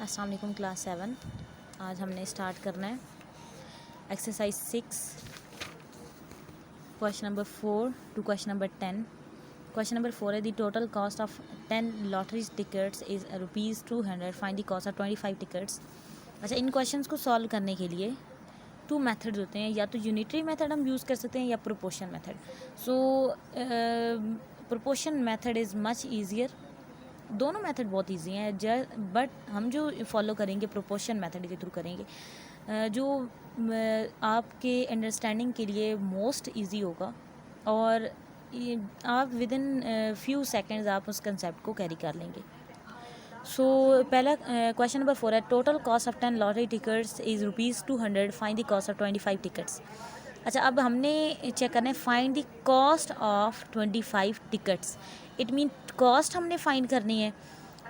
अस्सलाम वालेकुम क्लास 7। आज हमने स्टार्ट करना है exercise 6 question number 4 to question number 10। Question number 4 है the total cost of 10 lottery tickets is ₹200। Find the cost of 25 tickets. अच्छा, इन क्वेश्चंस को सॉल्व करने के लिए टू मेथड्स होते हैं, या तो यूनिटरी मेथड हम यूज़ कर सकते हैं या proportion method. So proportion method is much easier. दोनों मेथड बहुत इजी हैं, बट हम जो फॉलो करेंगे प्रोपोर्शन मेथड के थ्रू करेंगे, जो आपके अंडरस्टैंडिंग के लिए मोस्ट इजी होगा और आप विद इन फ्यू सेकेंड्स आप उस कंसेप्ट को कैरी कर लेंगे। सो पहला क्वेश्चन नंबर 4 है total cost of 10 lottery tickets is ₹200। Find the cost of 25 tickets. अच्छा, अब हमने चेक करना है find the cost of 25 tickets. It mean cost हमने फाइंड करनी है।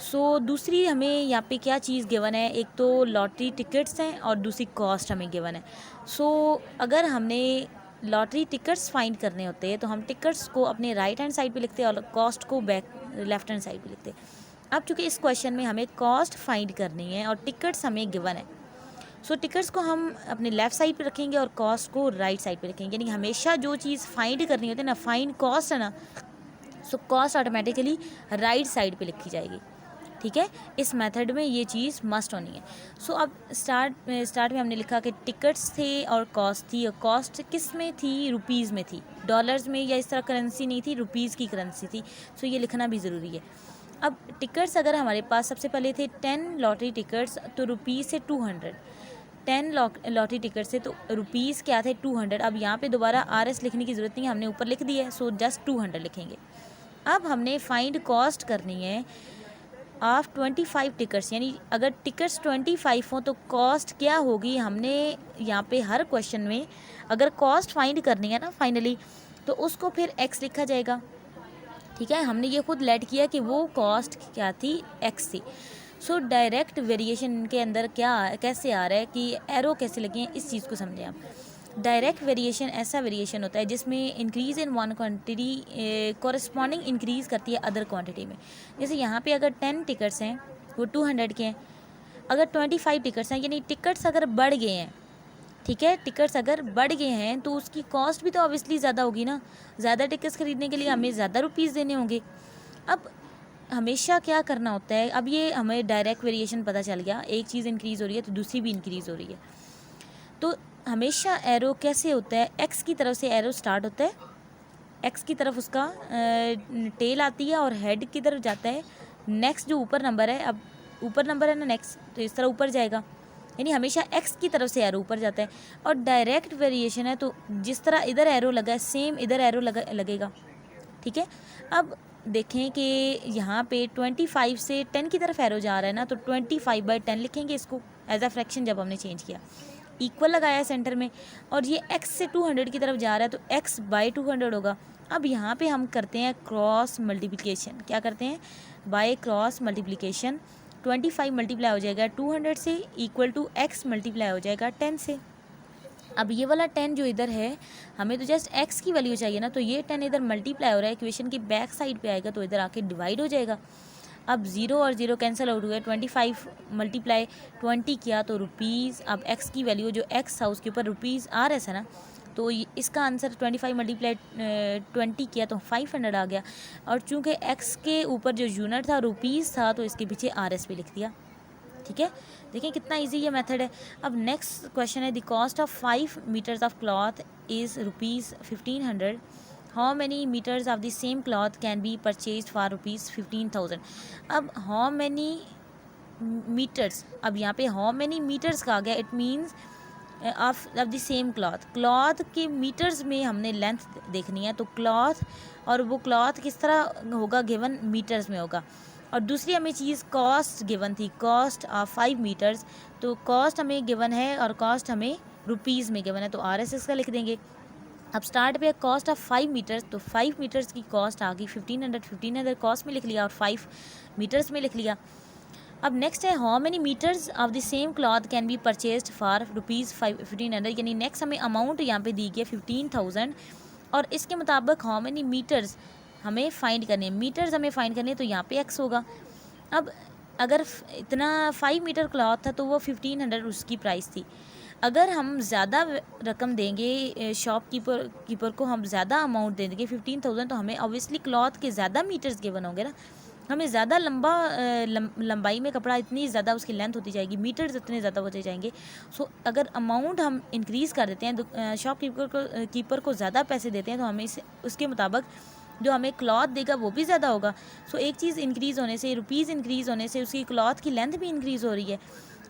सो दूसरी हमें यहाँ पे क्या चीज़ गिवन है, एक तो लॉटरी टिकट्स हैं और दूसरी कॉस्ट हमें गिवन है। सो अगर हमने लॉटरी टिकट्स फाइंड करने होते हैं तो हम टिकट्स को अपने राइट हैंड साइड पे लिखते हैं और कॉस्ट को लेफ्ट हैंड साइड पे लिखते हैं। अब चूँकि इस क्वेश्चन में हमें कॉस्ट फाइंड करनी है और टिकट्स हमें गिवन है, सो टिकट्स को हम अपने लेफ़्ट साइड पे रखेंगे और कॉस्ट को राइट साइड पे रखेंगे। यानी हमेशा जो चीज़ फाइंड करनी होती है ना, फाइंड कॉस्ट है ना, so cost automatically right side पे लिखी जाएगी। ठीक है, इस मेथड में ये चीज़ मस्ट होनी है। सो अब स्टार्ट में हमने लिखा कि टिकट्स थे और कॉस्ट थी, और कॉस्ट किस में थी, रुपीज़ में थी, डॉलर्स में या इस तरह करेंसी नहीं थी, रुपीज़ की करेंसी थी। सो ये लिखना भी ज़रूरी है। अब टिकट्स अगर हमारे पास सबसे पहले थे 10 लॉटरी टिकट्स, तो रुपीज़ से 200। 10 लॉटरी टिकट से तो रुपीज़ क्या थे, 200। अब यहाँ पे दोबारा RS लिखने की ज़रूरत नहीं है, हमने ऊपर लिख दिया है, सो जस्ट 200 लिखेंगे। अब हमने फाइंड कॉस्ट करनी है ऑफ 25 टिकट्स, यानी अगर टिकट्स 25 हों तो कॉस्ट क्या होगी। हमने यहाँ पे हर क्वेश्चन में अगर कॉस्ट फाइंड करनी है ना फाइनली, तो उसको फिर x लिखा जाएगा। ठीक है, हमने ये खुद लेट किया कि वो कॉस्ट क्या थी, x थी। सो डायरेक्ट वेरिएशन के अंदर क्या कैसे आ रहा है कि एरो कैसे लगे हैं, इस चीज़ को समझें आप। डायरेक्ट वेरिएशन ऐसा वेरिएशन होता है जिसमें increase in one quantity corresponding increase करती है अदर क्वांटिटी में। जैसे यहाँ पे अगर 10 टिकट्स हैं वो 200 के हैं, अगर 25 टिकट्स हैं यानी टिकट्स अगर बढ़ गए हैं, ठीक है, टिकट्स अगर बढ़ गए हैं तो उसकी कॉस्ट भी तो ऑब्वियसली ज़्यादा होगी ना। ज़्यादा टिकट्स खरीदने के लिए हमें ज़्यादा रुपीज़ देने होंगे। अब हमेशा क्या करना होता है, अब ये हमें डायरेक्ट वेरिएशन पता चल गया, एक चीज़ इंक्रीज़ हो रही है तो दूसरी भी इंक्रीज़ हो रही है। तो हमेशा एरो कैसे होता है, एक्स की तरफ से एरो स्टार्ट होता है, एक्स की तरफ उसका टेल आती है और हेड की तरफ जाता है। नेक्स्ट जो ऊपर नंबर है, अब ऊपर नंबर है ना नेक्स्ट, तो इस तरह ऊपर जाएगा, यानी हमेशा एक्स की तरफ से एरो ऊपर जाता है। और डायरेक्ट वेरिएशन है तो जिस तरह इधर एरो लगा है सेम इधर एरो लगेगा। ठीक है, अब देखें कि यहाँ पे 25 से 10 की तरफ एरो जा रहा है ना, तो 25/10 लिखेंगे इसको एज अ फ्रैक्शन। जब हमने चेंज किया इक्वल लगाया है सेंटर में, और ये x से 200 की तरफ जा रहा है तो x/200 होगा। अब यहाँ पे हम करते हैं क्रॉस मल्टीप्लिकेशन। क्या करते हैं, बाय क्रॉस मल्टीप्लिकेशन। 25 मल्टीप्लाई हो जाएगा 200 से, इक्वल टू x मल्टीप्लाई हो जाएगा 10 से। अब ये वाला 10 जो इधर है, हमें तो जस्ट x की वैल्यू चाहिए ना, तो ये 10 इधर मल्टीप्लाई हो रहा है, इक्वेशन की बैक साइड पे आएगा तो इधर आके डिवाइड हो जाएगा। अब 0 और 0 कैंसिल आउट हुए, 25 मल्टीप्लाई 20 किया तो रुपीज़। अब x की वैल्यू जो x था उसके ऊपर रुपीज़ RS है ना, तो इसका आंसर 25 मल्टीप्लाई 20 किया तो 500 आ गया। और चूँकि x के ऊपर जो यूनिट था रुपीज़ था तो इसके पीछे RS भी लिख दिया। ठीक है, देखिए कितना इजी ये मेथड है। अब नेक्स्ट क्वेश्चन है the cost of 5 metres of cloth is ₹1500। How many metres of the same cloth can be purchase for ₹15,000। अब हाउ मैनी मीटर्स, अब यहाँ पे हाउ मैनी मीटर्स का आ गया, it means of the same cloth के metres में हमने length देखनी है, तो क्लॉथ और वो क्लॉथ किस तरह होगा, गिवन मीटर्स में होगा। और दूसरी हमें चीज़ कॉस्ट गिवन थी, कॉस्ट ऑफ 5 मीटर्स, तो कॉस्ट हमें गिवन है और कॉस्ट हमें रुपीज़ में गिवन है, तो RS का लिख देंगे। अब स्टार्ट पे कॉस्ट ऑफ 5 मीटर्स, तो 5 मीटर्स की कॉस्ट आ गई 1500 कॉस्ट में लिख लिया और 5 मीटर्स में लिख लिया। अब नेक्स्ट है how many metres of the same cloth can be purchased for ₹1500, यानी नेक्स्ट हमें अमाउंट यहाँ पे दी गई 15,000 और इसके मुताबिक हाउ मेनी मीटर्स हमें फाइंड करने हैं। मीटर्स हमें फाइंड करने हैं तो यहाँ पे x होगा। अब अगर इतना 5 मीटर क्लॉथ था तो वो 1500 उसकी प्राइस थी। अगर हम ज़्यादा रकम देंगे कीपर को, हम ज़्यादा अमाउंट दे देंगे 15,000, तो हमें ऑब्वियसली क्लॉथ के ज़्यादा मीटर्स गिवन होंगे ना, हमें ज़्यादा लंबाई में कपड़ा, इतनी ज़्यादा उसकी लेंथ होती जाएगी, मीटर्स इतने ज़्यादा होते जाएंगे। सो अगर अमाउंट हम इंक्रीज़ कर देते हैं, कीपर को ज़्यादा पैसे देते हैं, तो हमें उसके मुताबिक जो हमें क्लॉथ देगा वो भी ज़्यादा होगा। सो एक चीज़ इंक्रीज़ होने से, रुपीज़ इंक्रीज़ होने से उसकी क्लॉथ की लेंथ भी इंक्रीज़ हो रही है।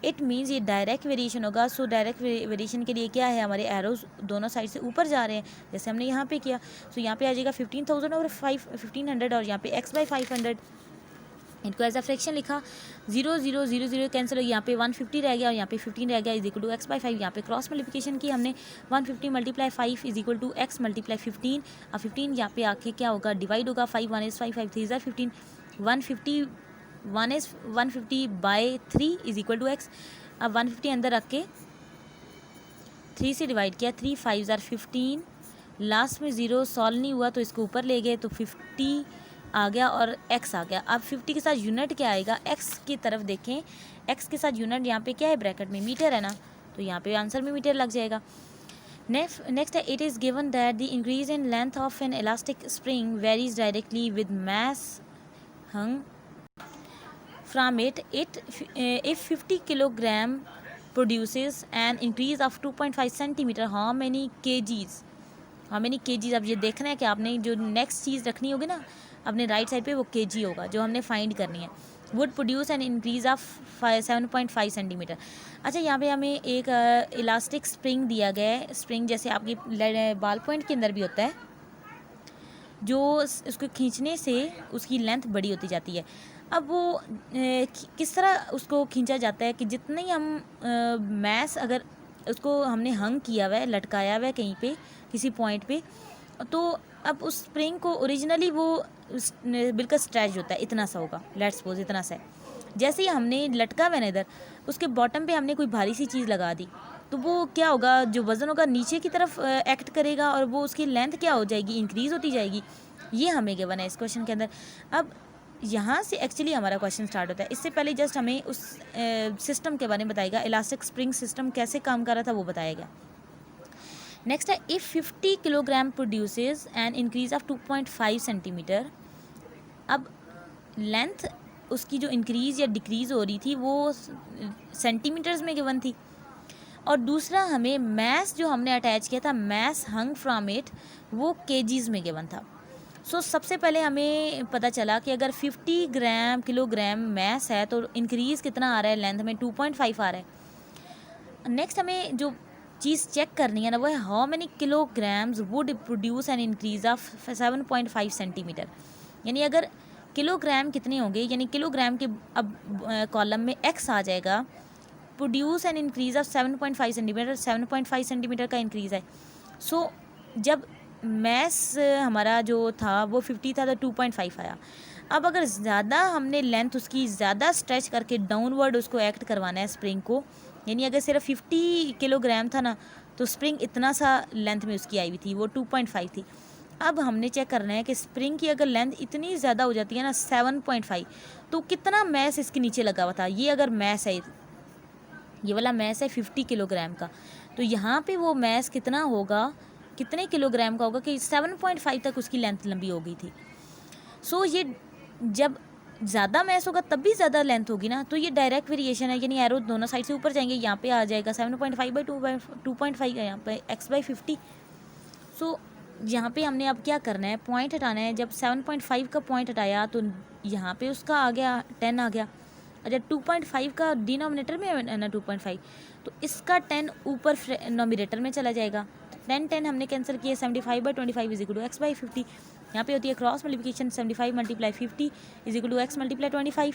इट मीन्स ये डायरेक्ट वेरिएशन होगा। सो डायरेक्ट वेरिएशन के लिए क्या है, हमारे एरोज दोनों साइड से ऊपर जा रहे हैं, जैसे हमने यहाँ पे किया। सो यहाँ पे आ जाएगा 15,000 और 1500, और यहाँ पे x/500 इनको एज अ फ्रैक्शन लिखा। 0 0 0 0 कैंसिल हो, यहाँ पे 150 रह गया और यहाँ पे 15 रह गया, इज इक्वल टू x/5। यहाँ पे क्रॉस मल्टीप्लिकेशन की हमने, 150 × 5 इज इक्वल टू x × 15। अब 15 यहाँ पे आके क्या होगा, डिवाइड होगा। 5 1 is 5, 5 3 is 15, 150 1 is 150/3 is equal to x। अब 150 अंदर रख के 3 से डिवाइड किया, 3 5 are 15, लास्ट में 0 सॉल्व नहीं हुआ तो इसको ऊपर ले गए तो 50 आ गया और x आ गया। अब 50 के साथ यूनिट क्या आएगा, x की तरफ देखें, x के साथ यूनिट यहाँ पे क्या है, ब्रैकेट में मीटर है ना, तो यहाँ पे आंसर में मीटर लग जाएगा। नेक्स्ट है, it is given that the increase in length of an elastic spring varies directly with mass hung from it if 50 kilogram produces an increase of 2.5 centimeter, how many kgs? अब ये देखना है कि आपने जो नेक्स्ट चीज़ रखनी होगी ना अपने राइट साइड पे, वो kg होगा जो हमने फाइंड करनी है। Would produce an increase of 7.5 centimetre. अच्छा, यहाँ पे हमें एक इलास्टिक स्प्रिंग दिया गया है। स्प्रिंग जैसे आपकी बाल पॉइंट के अंदर भी होता है, जो उसको खींचने से उसकी लेंथ बड़ी होती जाती है। अब वो किस तरह उसको खींचा जाता है कि जितने ही हम मैस, अगर उसको हमने हंग किया हुआ है, लटकाया हुआ है कहीं पे किसी पॉइंट पे, तो अब उस स्प्रिंग को ओरिजिनली वो बिल्कुल स्ट्रेच होता है, इतना सा होगा, लेट्स सपोज इतना सा है। जैसे ही हमने लटका हुआ है इधर, उसके बॉटम पे हमने कोई भारी सी चीज़ लगा दी, तो वो क्या होगा, जो वज़न होगा नीचे की तरफ एक्ट करेगा और वो उसकी लेंथ क्या हो जाएगी, इंक्रीज़ होती जाएगी। ये हमें गिवन है इस क्वेश्चन के अंदर। अब यहाँ से एक्चुअली हमारा क्वेश्चन स्टार्ट होता है। इससे पहले जस्ट हमें उस सिस्टम के बारे में बताएगा, इलास्टिक स्प्रिंग सिस्टम कैसे काम कर रहा था वो बताया गया। नेक्स्ट है, if 50 kilogram produces an increase of 2.5 centimetre. अब लेंथ उसकी जो इंक्रीज़ या डिक्रीज़ हो रही थी वो सेंटीमीटर्स में गिवन थी, और दूसरा हमें मैस जो हमने अटैच किया था, मैस हंग फ्रॉम इट, वो केजीज़ में गिवन था। सो सबसे पहले हमें पता चला कि अगर 50 किलोग्राम मैस है तो इंक्रीज़ कितना आ रहा है लेंथ में, 2.5 आ रहा है। नेक्स्ट हमें जो चीज़ चेक करनी है ना, वो है how many kilograms would produce an increase of 7.5 centimetre. यानी अगर किलोग्राम कितने होंगे, यानी किलोग्राम के अब कॉलम में x आ जाएगा, produce an increase of 7.5 centimetre, 7.5 centimetre का इंक्रीज़ है। सो जब मैस हमारा जो था वो 50 था तो 2.5 आया। अब अगर ज़्यादा हमने लेंथ उसकी ज़्यादा स्ट्रेच करके डाउनवर्ड उसको एक्ट करवाना है स्प्रिंग को, यानी अगर सिर्फ 50 किलोग्राम था ना, तो स्प्रिंग इतना सा लेंथ में उसकी आई हुई थी, वो 2.5 थी। अब हमने चेक करना है कि स्प्रिंग की अगर लेंथ इतनी ज़्यादा हो जाती है ना, 7.5, तो कितना मैस इसके नीचे लगा हुआ था। ये अगर मैस है, ये वाला मैस है 50 किलोग्राम का, तो यहाँ पे वो मैस कितना होगा, कितने किलोग्राम का होगा कि 7.5 तक उसकी लेंथ लंबी हो गई थी। सो ये जब ज़्यादा मैस होगा तब भी ज़्यादा लेंथ होगी ना, तो ये डायरेक्ट वेरिएशन है, यानी एरो दोनों साइड से ऊपर जाएंगे। यहाँ पे आ जाएगा 7.5/2.5 का, यहाँ पे x/50। सो यहाँ पे हमने अब क्या करना है, पॉइंट हटाना है। जब 7.5 का पॉइंट हटाया तो यहाँ पे उसका आ गया 10 आ गया। अच्छा, 2.5 का डिनोमिनेटर में है ना 2.5, तो इसका 10 ऊपर नोमिनेटर में चला जाएगा। 10 हमने कैंसिल किया, 75/25 इज इक्वल टू x/50। यहाँ पे होती है cross multiplication, 75 × 50 is equal to x × 25।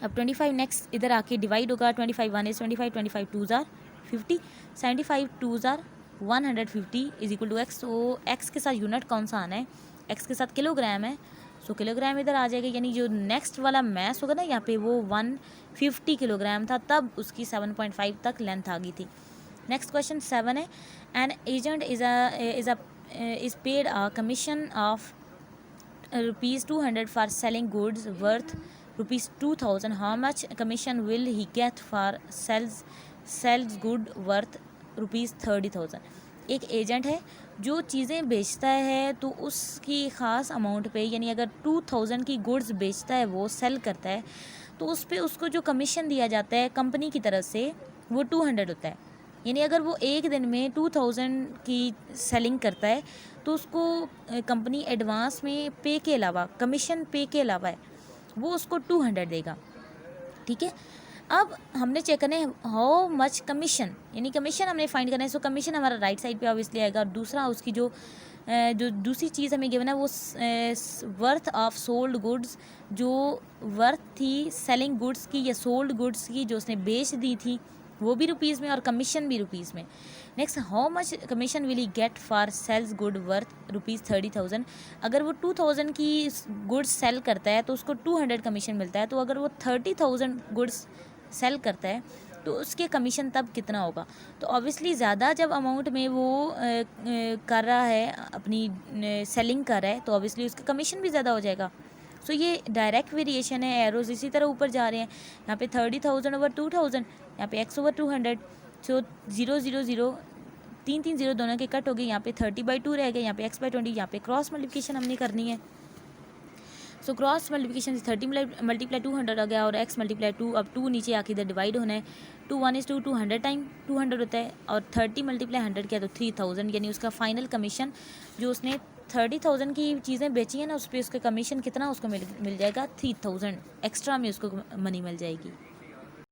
अब 25 नेक्स्ट इधर आके डिवाइड होगा, 25 1 is 25, 25 2s are 50, 75 2s are 150 is equal to x। तो x के साथ यूनिट कौन सा आना है, x के साथ किलोग्राम है, सो किलोग्राम इधर आ जाएगा। यानी जो नेक्स्ट वाला मैस होगा ना यहाँ पे, वो 150 किलोग्राम था, तब उसकी 7.5 तक लेंथ आ गई थी। नेक्स्ट क्वेश्चन 7 है, an agent is paid a commission of ₹200 for selling goods worth ₹2,000, how much commission will he get for sells good worth ₹30,000। एक एजेंट है जो चीज़ें बेचता है तो उसकी ख़ास अमाउंट पे, यानी अगर 2000 की गुड्स बेचता है, वो सेल करता है, तो उस पे उसको जो कमीशन दिया जाता है कंपनी की तरफ से वो 200 होता है। यानी अगर वो एक दिन में 2000 की सेलिंग करता है तो उसको कंपनी एडवांस में पे के अलावा, कमीशन पे के अलावा है, वो उसको 200 देगा। ठीक है, अब हमने चेक करना है हाउ मच कमीशन, यानी कमीशन हमने फाइंड करना है। सो कमीशन हमारा राइट साइड पे ऑब्वियसली आएगा। और दूसरा उसकी जो दूसरी चीज़ हमें गिवन है वो वर्थ ऑफ सोल्ड गुड्स, जो वर्थ थी सेलिंग गुड्स की या सोल्ड गुड्स की जो उसने बेच दी थी, वो भी रुपीज़ में और कमीशन भी रुपीज़ में। Next, how much commission will he get for sales good worth ₹30,000। अगर वो 2000 की गुड्स सेल करता है तो उसको 200 कमीशन मिलता है। तो अगर वो 30,000 गुड्स सेल करता है तो उसके कमीशन तब कितना होगा? तो ऑब्वियसली ज़्यादा जब अमाउंट में वो कर रहा है, अपनी सेलिंग कर रहा है, तो ऑब्वियसली उसका कमीशन भी ज़्यादा हो जाएगा। सो ये डायरेक्ट वेरिएशन है, एरोज इसी तरह ऊपर जा रहे हैं। यहाँ पे 30,000 ओवर 2000, यहाँ पे x ओवर 200। सो 0 0 0 3 3 0 दोनों के कट हो गए। यहाँ पे 30/2 रह गए, यहाँ पे x/20। यहाँ पे क्रॉस मल्टीप्लिकेशन हमने करनी है। सो क्रॉस मल्टीप्लिकेशन से 30 मल्टीप्लाई 200 आ गया और x मल्टीप्लाई 2, अब 2 नीचे आके इधर डिवाइड होना है। 2 1 is to 200 टाइम 200 होता है, और 30 मल्टीप्लाई 100 किया तो 3000, यानी उसका फाइनल कमीशन जो उसने 30,000 की चीज़ें बेची हैं ना, उस पर उसका कमीशन कितना उसको मिल जाएगा 3000, एक्स्ट्रा में उसको मनी मिल जाएगी।